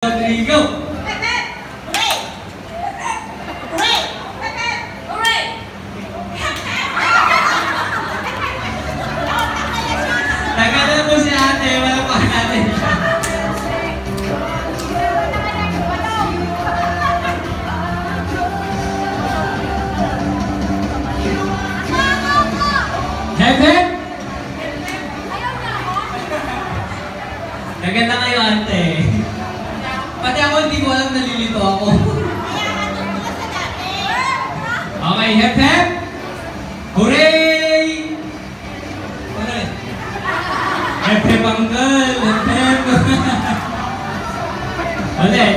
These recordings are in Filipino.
Go! Tagalan mo si ate, wala pa natin siya. Hepe? Naganda kayo ate. Pati ako hindi ko alam, nalilito ako. Okay, hep hep! Hooray! Hep hep uncle! Hep hep! Ulit.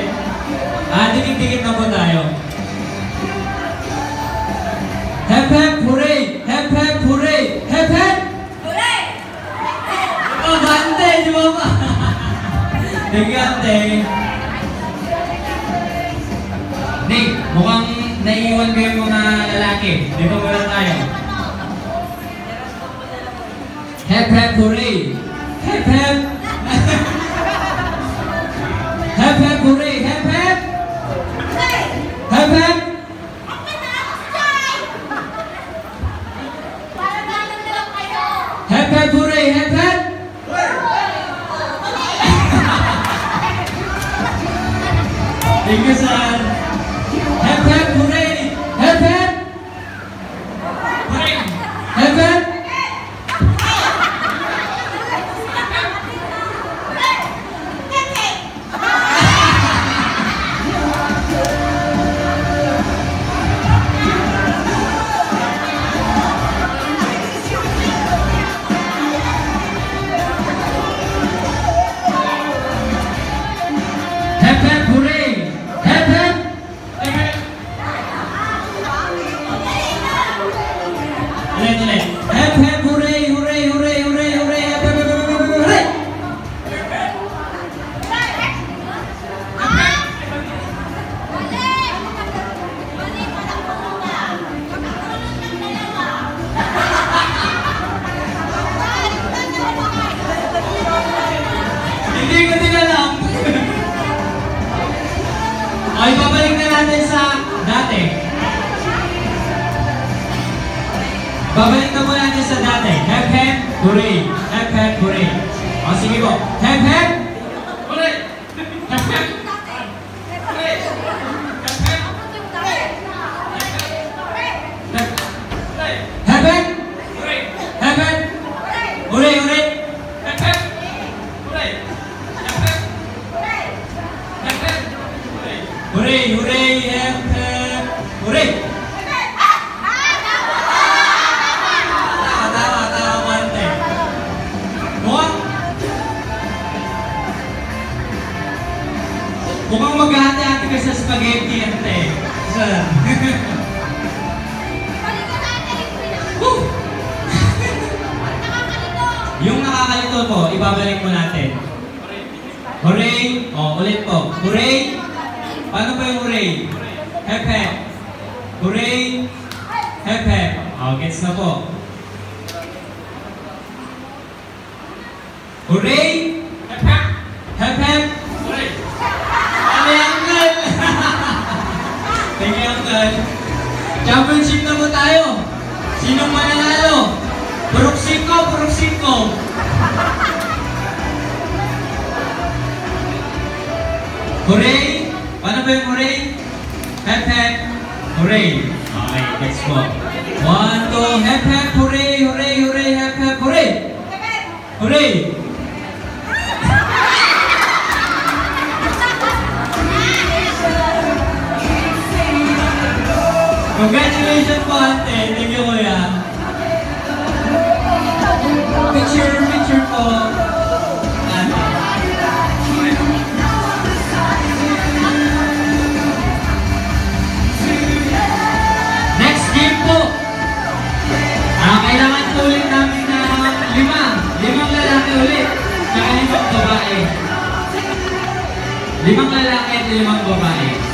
Dikit-dikit na po tayo. Hep hep hooray! Hep hep hooray! Hep hep! Hooray! Oh, bante! Di ba ba? Nagante. Nick, mukhang naiiwan ko yung mga lalaki. Dito muna tayo. Hep hep hooray! Hep hep! Hep hep hooray! Hep hep! Hep hep! Hep hep hooray! Hep hep! Thank you, sir. Hep hep hooray! Hep hep! Hooray! Hep hep! Hep hep hooray! Hep hep! Ulit. Hep hep hooray! Hooray! Hooray! Hooray! Hooray! Hep hep hooray! Hindi ko din alam. Okay, babalik na natin sa dati. Babalik na po natin sa dati. Hep hep hooray! Hep hep hooray! O sige po. Hep hep hooray! Hep hep hooray! Hep hep hep hep hooray! Hep hep hooray! Hooray! Hep hep hooray! Hep hep hep hep hooray! Hooray! Hep hep hooray! Mukhang maghahati-hati ka sa spaghetti ante. Sir. Yung nakakalito po, ibabalik mo natin. Hooray! O, ulit po. Hooray! Paano ba yung hooray? Hep hep. Hooray! Hep hep. O, gets na po. Hooray! Hep hep. Hep hep. Hooray! Thank you, Uncle. Championship na po tayo. Sinong mananalo? Purok 5, purok 5. Hooray! Paano ba yung hooray? Hep hep. Hooray. Okay, let's go. 1, 2, hep hep. Hooray, hooray, hooray, hep hep. Hooray! Hooray! Congratulations po, ate. Thank you, kuya. Picture po. Next game po. Kailangan ulit namin na 5 lalaki ulit. Saka 5 babae. 5 lalaki at 5 babae.